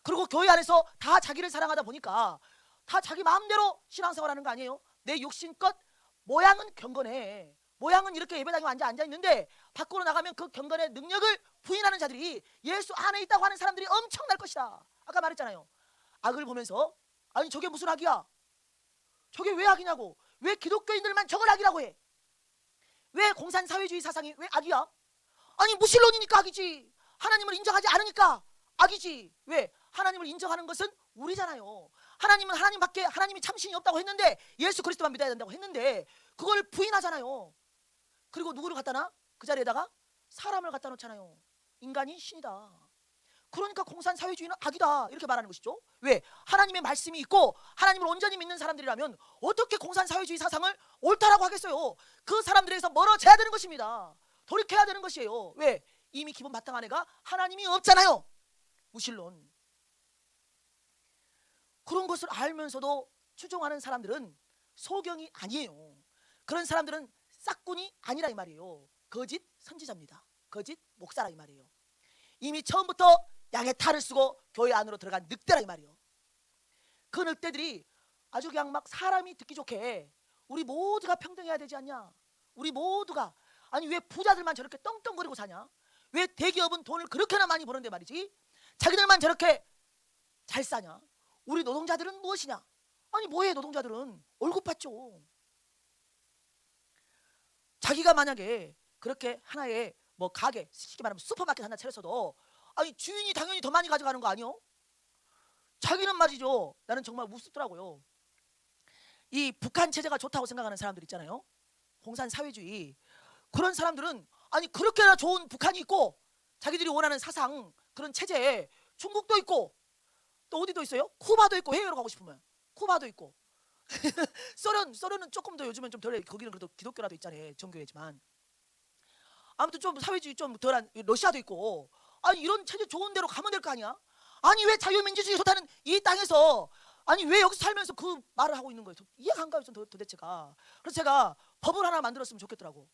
그리고 교회 안에서 다 자기를 사랑하다 보니까 다 자기 마음대로 신앙생활하는 거 아니에요? 내 욕심껏 모양은 경건해. 모양은 이렇게 예배당에 앉아 있는데 밖으로 나가면 그 경건의 능력을 부인하는 자들이 예수 안에 있다고 하는 사람들이 엄청날 것이다. 아까 말했잖아요. 악을 보면서 아니 저게 무슨 악이야? 저게 왜 악이냐고. 왜 기독교인들만 저걸 악이라고 해? 왜 공산사회주의 사상이 왜 악이야? 아니 무신론이니까 악이지. 하나님을 인정하지 않으니까 악이지. 왜? 하나님을 인정하는 것은 우리잖아요. 하나님은 하나님밖에, 하나님이 참신이 없다고 했는데 예수 그리스도만 믿어야 된다고 했는데 그걸 부인하잖아요. 그리고 누구를 갖다 놔? 그 자리에다가 사람을 갖다 놓잖아요. 인간이 신이다. 그러니까 공산사회주의는 악이다 이렇게 말하는 것이죠. 왜? 하나님의 말씀이 있고 하나님을 온전히 믿는 사람들이라면 어떻게 공산사회주의 사상을 옳다라고 하겠어요? 그 사람들에서 멀어져야 되는 것입니다. 돌이켜야 되는 것이에요. 왜? 이미 기본 바탕 안에가 하나님이 없잖아요. 무신론. 그런 것을 알면서도 추종하는 사람들은 소경이 아니에요. 그런 사람들은 싹군이 아니라 이 말이에요. 거짓 선지자입니다. 거짓 목사라 이 말이에요. 이미 처음부터 양의 탈을 쓰고 교회 안으로 들어간 늑대라 이 말이에요. 그 늑대들이 아주 그냥 막 사람이 듣기 좋게 우리 모두가 평등해야 되지 않냐? 우리 모두가 아니 왜 부자들만 저렇게 떵떵거리고 사냐? 왜 대기업은 돈을 그렇게나 많이 버는데 말이지? 자기들만 저렇게 잘 사냐? 우리 노동자들은 무엇이냐? 아니 뭐해 노동자들은 월급 받죠. 자기가 만약에 그렇게 하나의 뭐 가게, 쉽게 말하면 슈퍼마켓 하나 차렸어도 아니 주인이 당연히 더 많이 가져가는 거 아니요? 자기는 말이죠. 나는 정말 우습더라고요. 이 북한 체제가 좋다고 생각하는 사람들 있잖아요. 공산사회주의. 그런 사람들은 아니 그렇게나 좋은 북한이 있고 자기들이 원하는 사상 그런 체제에 중국도 있고 또 어디도 있어요? 쿠바도 있고 해외로 가고 싶으면 쿠바도 있고 소련은 조금 더 요즘은 좀 덜해. 거기는 그래도 기독교라도 있잖아요. 정교회지만 아무튼 좀 사회주의 좀 덜한 러시아도 있고 아니 이런 체제 좋은 데로 가면 될 거 아니야? 아니 왜 자유민주주의 좋다는 이 땅에서 아니 왜 여기서 살면서 그 말을 하고 있는 거예요? 이해가 안 가요 도대체가. 그래서 제가 법을 하나 만들었으면 좋겠더라고.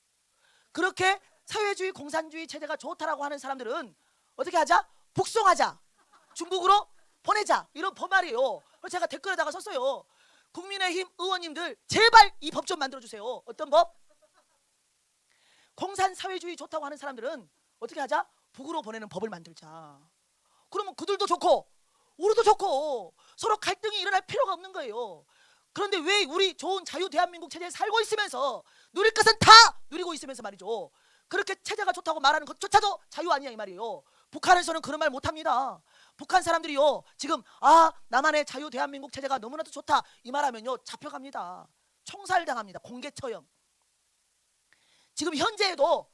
그렇게 사회주의 공산주의 체제가 좋다라고 하는 사람들은 어떻게 하자? 북송하자. 중국으로 보내자. 이런 법 말이에요. 그래서 제가 댓글에다가 썼어요. 국민의힘 의원님들 제발 이 법 좀 만들어주세요. 어떤 법? 공산사회주의 좋다고 하는 사람들은 어떻게 하자? 북으로 보내는 법을 만들자. 그러면 그들도 좋고 우리도 좋고 서로 갈등이 일어날 필요가 없는 거예요. 그런데 왜 우리 좋은 자유 대한민국 체제에 살고 있으면서 누릴 것은 다 누리고 있으면서 말이죠. 그렇게 체제가 좋다고 말하는 것조차도 자유 아니냐 이 말이에요. 북한에서는 그런 말 못합니다. 북한 사람들이요 지금 나만의 자유 대한민국 체제가 너무나도 좋다 이 말하면요 잡혀갑니다. 총살당합니다. 공개처형. 지금 현재에도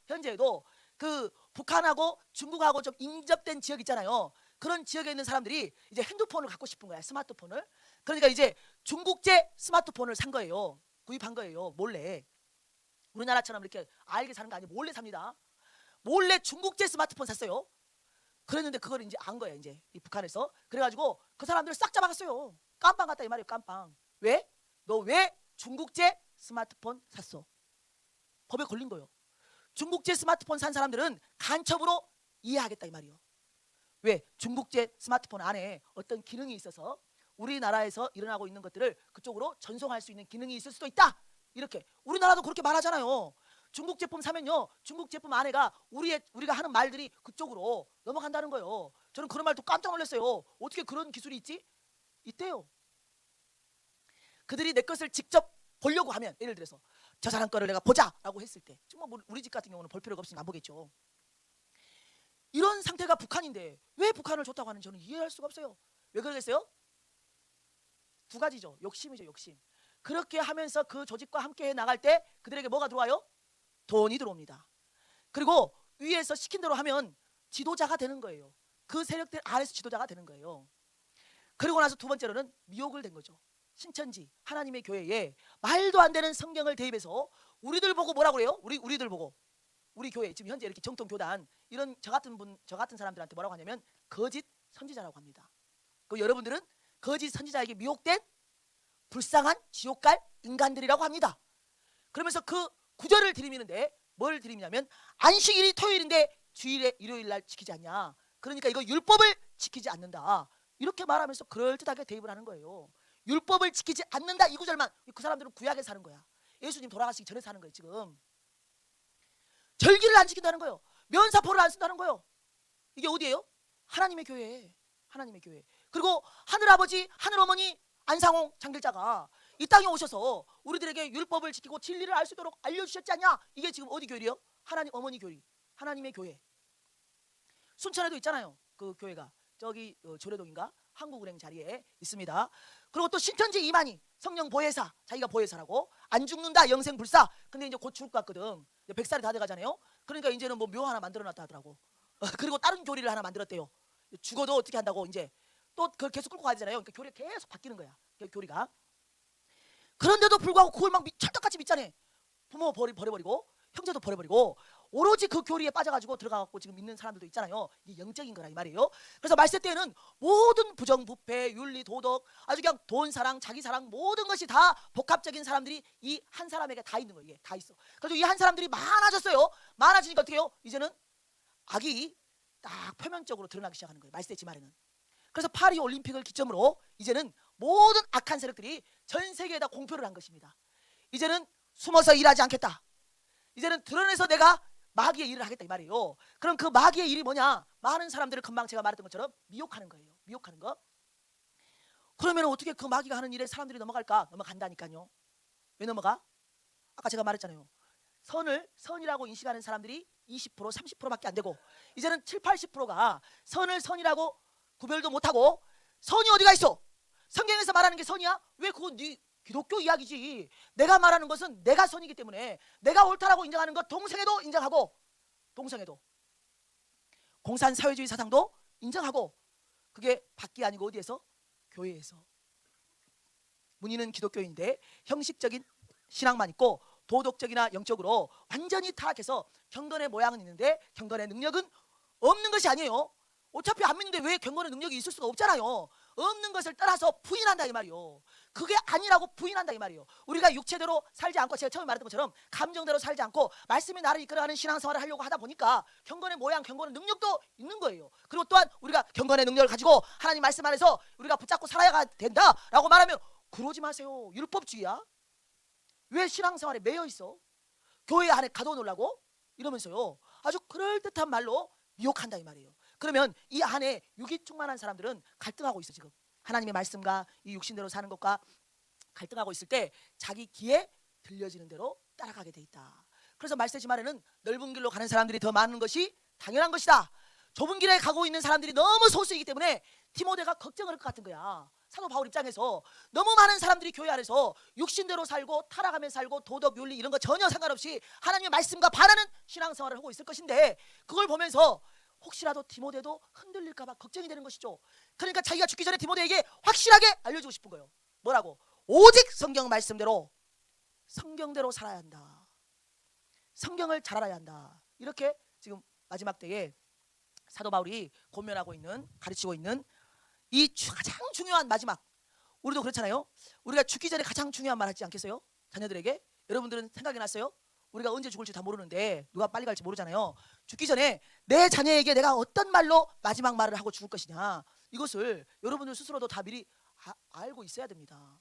그 북한하고 중국하고 좀 인접된 지역 있잖아요. 그런 지역에 있는 사람들이 이제 핸드폰을 갖고 싶은 거야. 스마트폰을. 그러니까 이제 중국제 스마트폰을 산 거예요. 구입한 거예요. 몰래. 우리나라처럼 이렇게 알게 사는 거 아니고 몰래 삽니다. 몰래 중국제 스마트폰 샀어요. 그랬는데 그걸 이제 안 거예요. 이제 이 북한에서. 그래가지고 그 사람들을 싹 잡아갔어요. 깜빵 갔다 이 말이에요. 깜빵. 왜? 너 왜 중국제 스마트폰 샀어? 법에 걸린 거예요. 중국제 스마트폰 산 사람들은 간첩으로 이해하겠다 이 말이에요. 왜? 중국제 스마트폰 안에 어떤 기능이 있어서 우리나라에서 일어나고 있는 것들을 그쪽으로 전송할 수 있는 기능이 있을 수도 있다. 이렇게 우리나라도 그렇게 말하잖아요. 중국 제품 사면요, 중국 제품 안에가 우리가 하는 말들이 그쪽으로 넘어간다는 거예요. 저는 그런 말 듣고 깜짝 놀랐어요. 어떻게 그런 기술이 있지? 있대요. 그들이 내 것을 직접 보려고 하면, 예를 들어서 저 사람 거를 내가 보자라고 했을 때, 정말 우리 집 같은 경우는 볼 필요가 없으니까 안 보겠죠. 이런 상태가 북한인데 왜 북한을 좋다고 하는지 저는 이해할 수가 없어요. 왜 그러겠어요? 두 가지죠. 욕심이죠, 욕심. 그렇게 하면서 그 조직과 함께 해 나갈 때 그들에게 뭐가 들어와요? 돈이 들어옵니다. 그리고 위에서 시킨 대로 하면 지도자가 되는 거예요. 그 세력들 아래서 지도자가 되는 거예요. 그리고 나서 두 번째로는 미혹을 된 거죠. 신천지 하나님의 교회에 말도 안 되는 성경을 대입해서 우리들 보고 뭐라고 그래요? 우리들 보고 우리 교회 지금 현재 이렇게 정통 교단 이런 저 같은 사람들한테 뭐라고 하냐면 거짓 선지자라고 합니다. 그 여러분들은 거짓 선지자에게 미혹된 불쌍한 지옥 갈 인간들이라고 합니다. 그러면서 그 구절을 들이미는데 뭘 들이미냐면 안식일이 토요일인데 주일에 일요일 날 지키지 않냐. 그러니까 이거 율법을 지키지 않는다. 이렇게 말하면서 그럴듯하게 대입을 하는 거예요. 율법을 지키지 않는다 이 구절만. 그 사람들은 구약에 사는 거야. 예수님 돌아가시기 전에 사는 거예요. 지금 절기를 안 지킨다는 거예요. 면사포를 안 쓴다는 거예요. 이게 어디예요? 하나님의 교회. 하나님의 교회. 그리고 하늘아버지 하늘어머니 안상홍 장길자가 이 땅에 오셔서 우리들에게 율법을 지키고 진리를 알 수 있도록 알려주셨지 않냐. 이게 지금 어디 교회요? 하나님 어머니 교회. 하나님의 교회. 순천에도 있잖아요. 그 교회가 저기 조례동인가 한국은행 자리에 있습니다. 그리고 또 신천지 이만희 성령 보혜사, 자기가 보혜사라고 안 죽는다 영생불사. 근데 이제 곧 죽을 것 같거든. 100살이 다 돼가잖아요. 그러니까 이제는 뭐 묘 하나 만들어놨다 하더라고. 그리고 다른 교리를 하나 만들었대요. 죽어도 어떻게 한다고 이제 또 그걸 계속 끌고 가야 되잖아요. 그러니까 교리가 계속 바뀌는 거야. 교리가. 그런데도 불구하고 그걸 막 찰떡같이 믿자네. 부모 버려버리고 형제도 버려버리고 오로지 그 교리에 빠져가지고 들어가갖고 지금 믿는 사람들도 있잖아요. 이게 영적인 거라 이 말이에요. 그래서 말세 때는 모든 부정부패, 윤리, 도덕, 아주 그냥 돈 사랑, 자기 사랑 모든 것이 다 복합적인 사람들이 이 한 사람에게 다 있는 거예요. 이게 다 있어. 그래서 이 한 사람들이 많아졌어요. 많아지니까 어떻게 해요? 이제는 악이 딱 표면적으로 드러나기 시작하는 거예요. 말세 지말에는. 그래서 파리 올림픽을 기점으로 이제는 모든 악한 세력들이 전 세계에다 공표를 한 것입니다. 이제는 숨어서 일하지 않겠다. 이제는 드러내서 내가 마귀의 일을 하겠다 이 말이에요. 그럼 그 마귀의 일이 뭐냐? 많은 사람들을 금방 제가 말했던 것처럼 미혹하는 거예요. 미혹하는 거. 그러면 어떻게 그 마귀가 하는 일에 사람들이 넘어갈까? 넘어간다니까요. 왜 넘어가? 아까 제가 말했잖아요. 선이라고 인식하는 사람들이 20% 30%밖에 안 되고 이제는 7, 80%가 선을 선이라고 구별도 못하고 선이 어디가 있어? 성경에서 말하는 게 선이야? 왜 그건 네 기독교 이야기지. 내가 말하는 것은 내가 선이기 때문에 내가 옳다라고 인정하는 것 동성애도 인정하고 동성애도 공산사회주의 사상도 인정하고 그게 밖이 아니고 어디에서? 교회에서. 문의는 기독교인데 형식적인 신앙만 있고 도덕적이나 영적으로 완전히 타락해서 경건의 모양은 있는데 경건의 능력은 없는 것이 아니에요. 어차피 안 믿는데 왜 경건의 능력이 있을 수가 없잖아요. 없는 것을 따라서 부인한다 이 말이요. 그게 아니라고 부인한다 이 말이요. 우리가 육체대로 살지 않고 제가 처음에 말했던 것처럼 감정대로 살지 않고 말씀이 나를 이끌어가는 신앙생활을 하려고 하다 보니까 경건의 모양, 경건의 능력도 있는 거예요. 그리고 또한 우리가 경건의 능력을 가지고 하나님 말씀 안에서 우리가 붙잡고 살아야 된다라고 말하면 그러지 마세요. 율법주의야. 왜 신앙생활에 매여 있어? 교회 안에 가둬놓으려고? 이러면서요. 아주 그럴듯한 말로 미혹한다 이 말이에요. 그러면 이 안에 육이 충만한 사람들은 갈등하고 있어 지금. 하나님의 말씀과 이 육신대로 사는 것과 갈등하고 있을 때 자기 귀에 들려지는 대로 따라가게 돼 있다. 그래서 말세지 말에는 넓은 길로 가는 사람들이 더 많은 것이 당연한 것이다. 좁은 길에 가고 있는 사람들이 너무 소수이기 때문에 디모데가 걱정을 할 것 같은 거야. 사도 바울 입장에서 너무 많은 사람들이 교회 안에서 육신대로 살고 타락하며 살고 도덕, 윤리 이런 거 전혀 상관없이 하나님의 말씀과 반하는 신앙생활을 하고 있을 것인데 그걸 보면서 혹시라도 디모데도 흔들릴까 봐 걱정이 되는 것이죠. 그러니까 자기가 죽기 전에 디모데에게 확실하게 알려주고 싶은 거예요. 뭐라고? 오직 성경 말씀대로 성경대로 살아야 한다. 성경을 잘 알아야 한다. 이렇게 지금 마지막 때에 사도 바울이 권면하고 있는, 가르치고 있는 이 가장 중요한 마지막. 우리도 그렇잖아요. 우리가 죽기 전에 가장 중요한 말 하지 않겠어요? 자녀들에게. 여러분들은 생각이 났어요? 우리가 언제 죽을지 다 모르는데, 누가 빨리 갈지 모르잖아요. 죽기 전에 내 자녀에게 내가 어떤 말로 마지막 말을 하고 죽을 것이냐, 이것을 여러분들 스스로도 다 미리 알고 있어야 됩니다.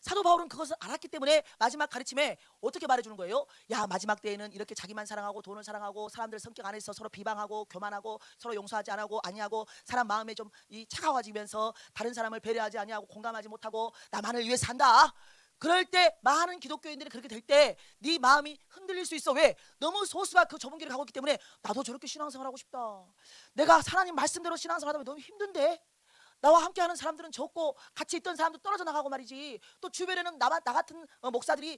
사도 바울은 그것을 알았기 때문에 마지막 가르침에 어떻게 말해주는 거예요? 야, 마지막 때에는 이렇게 자기만 사랑하고 돈을 사랑하고 사람들 성격 안에서 서로 비방하고 교만하고 서로 용서하지 아니하고 사람 마음에 좀 차가워지면서 다른 사람을 배려하지 아니하고 공감하지 못하고 나만을 위해 산다. 그럴 때 많은 기독교인들이 그렇게 될 때 네 마음이 흔들릴 수 있어. 왜? 너무 소수가 그 좁은 길을 가고 있기 때문에 나도 저렇게 신앙생활 하고 싶다. 내가 하나님 말씀대로 신앙생활 하다 보면 너무 힘든데, 나와 함께하는 사람들은 적고 같이 있던 사람도 떨어져 나가고 말이지. 또 주변에는 나 같은 목사들이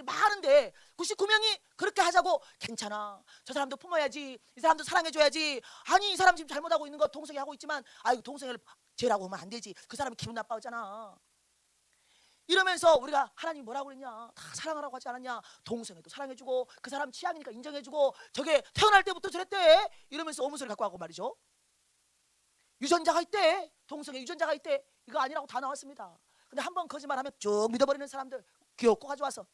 많은데 99명이 그렇게 하자고, 괜찮아, 저 사람도 품어야지, 이 사람도 사랑해줘야지, 아니 이 사람 지금 잘못하고 있는 거 동생이 하고 있지만 아이고 동생을 죄라고 하면 안 되지, 그 사람이 기분 나빠하잖아. 이러면서 우리가 하나님이 뭐라고 그랬냐, 다 사랑하라고 하지 않았냐, 동생에도 사랑해주고 그 사람 취향이니까 인정해주고, 저게 태어날 때부터 저랬대, 이러면서 오문서를 갖고 하고 말이죠. 유전자가 있대, 동성애 유전자가 있대, 이거 아니라고 다 나왔습니다. 근데 한번 거짓말하면 쭉 믿어버리는 사람들 귀엽고 가져와서.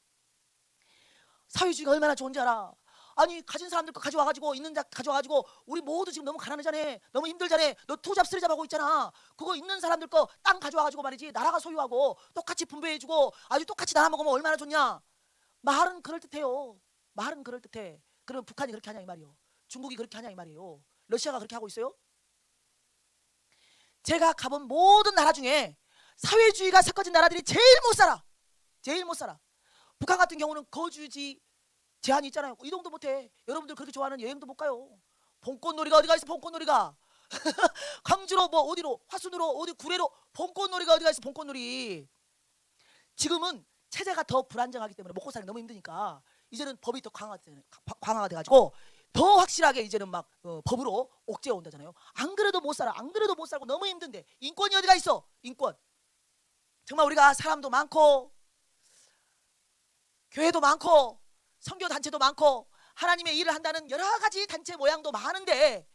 사회주의가 얼마나 좋은지 알아? 아니 가진 사람들 거 가져와가지고, 있는 자 가져와가지고, 우리 모두 지금 너무 가난하잖아, 너무 힘들잖아. 너 투잡 쓰리잡 하고 있잖아. 그거 있는 사람들 거 땅 가져와가지고 말이지, 나라가 소유하고 똑같이 분배해주고 아주 똑같이 나눠 먹으면 얼마나 좋냐. 말은 그럴듯해요. 말은 그럴듯해. 그러면 북한이 그렇게 하냐 이 말이요, 중국이 그렇게 하냐 이 말이에요, 러시아가 그렇게 하고 있어요? 제가 가본 모든 나라 중에 사회주의가 섞어진 나라들이 제일 못 살아. 제일 못 살아. 북한 같은 경우는 거주지 제한이 있잖아요. 이동도 못해. 여러분들 그렇게 좋아하는 여행도 못 가요. 봄꽃놀이가 어디가 있어, 봄꽃놀이가. 광주로 뭐 어디로, 화순으로 어디 구례로, 봄꽃놀이가 어디가 있어, 봄꽃놀이. 지금은 체제가 더 불안정하기 때문에 먹고 살기 너무 힘드니까 이제는 법이 더 강화가 돼가지고 더 확실하게 이제는 막 법으로 옥죄어 온다잖아요. 안 그래도 못 살아. 안 그래도 못 살고 너무 힘든데 인권이 어디가 있어, 인권. 정말 우리가 사람도 많고 교회도 많고 선교 단체도 많고 하나님의 일을 한다는 여러 가지 단체 모양도 많은데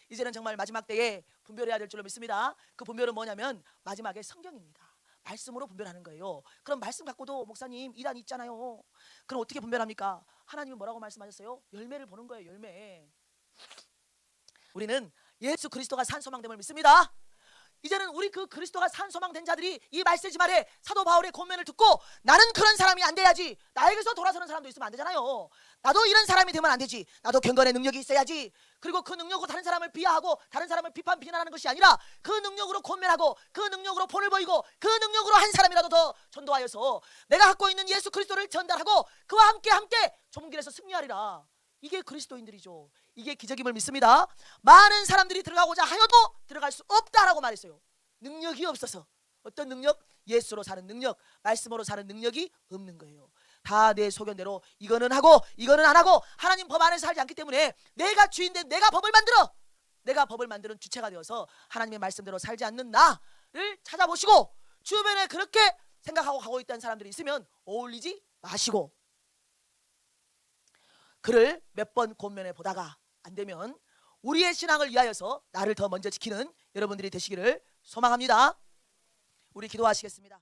이제는 정말 마지막 때에 분별해야 될 줄로 믿습니다. 그 분별은 뭐냐면 마지막에 성경입니다. 말씀으로 분별하는 거예요. 그럼 말씀 갖고도 목사님 이단 있잖아요. 그럼 어떻게 분별합니까? 하나님은 뭐라고 말씀하셨어요? 열매를 보는 거예요, 열매. 우리는 예수 그리스도가 산 소망됨을 믿습니다. 이제는 우리 그 그리스도가 산 소망된 자들이 이 말세지 말에 사도 바울의 권면을 듣고, 나는 그런 사람이 안 돼야지. 나에게서 돌아서는 사람도 있으면 안 되잖아요. 나도 이런 사람이 되면 안 되지. 나도 경건의 능력이 있어야지. 그리고 그 능력으로 다른 사람을 비하하고 다른 사람을 비난하는 것이 아니라 그 능력으로 권면하고 그 능력으로 본을 보이고 그 능력으로 한 사람이라도 더 전도하여서 내가 갖고 있는 예수 그리스도를 전달하고 그와 함께 좁은 길에서 승리하리라. 이게 그리스도인들이죠. 이게 기적임을 믿습니다. 많은 사람들이 들어가고자 하여도 들어갈 수 없다라고 말했어요. 능력이 없어서. 어떤 능력? 예수로 사는 능력, 말씀으로 사는 능력이 없는 거예요. 다 내 소견대로 이거는 하고 이거는 안 하고 하나님 법 안에서 살지 않기 때문에 내가 주인된, 내가 법을 만드는 주체가 되어서 하나님의 말씀대로 살지 않는 나를 찾아보시고, 주변에 그렇게 생각하고 가고 있다는 사람들이 있으면 어울리지 마시고, 그를 몇 번 권면해 보다가 안 되면 우리의 신앙을 위하여서 나를 더 먼저 지키는 여러분들이 되시기를 소망합니다. 우리 기도하시겠습니다.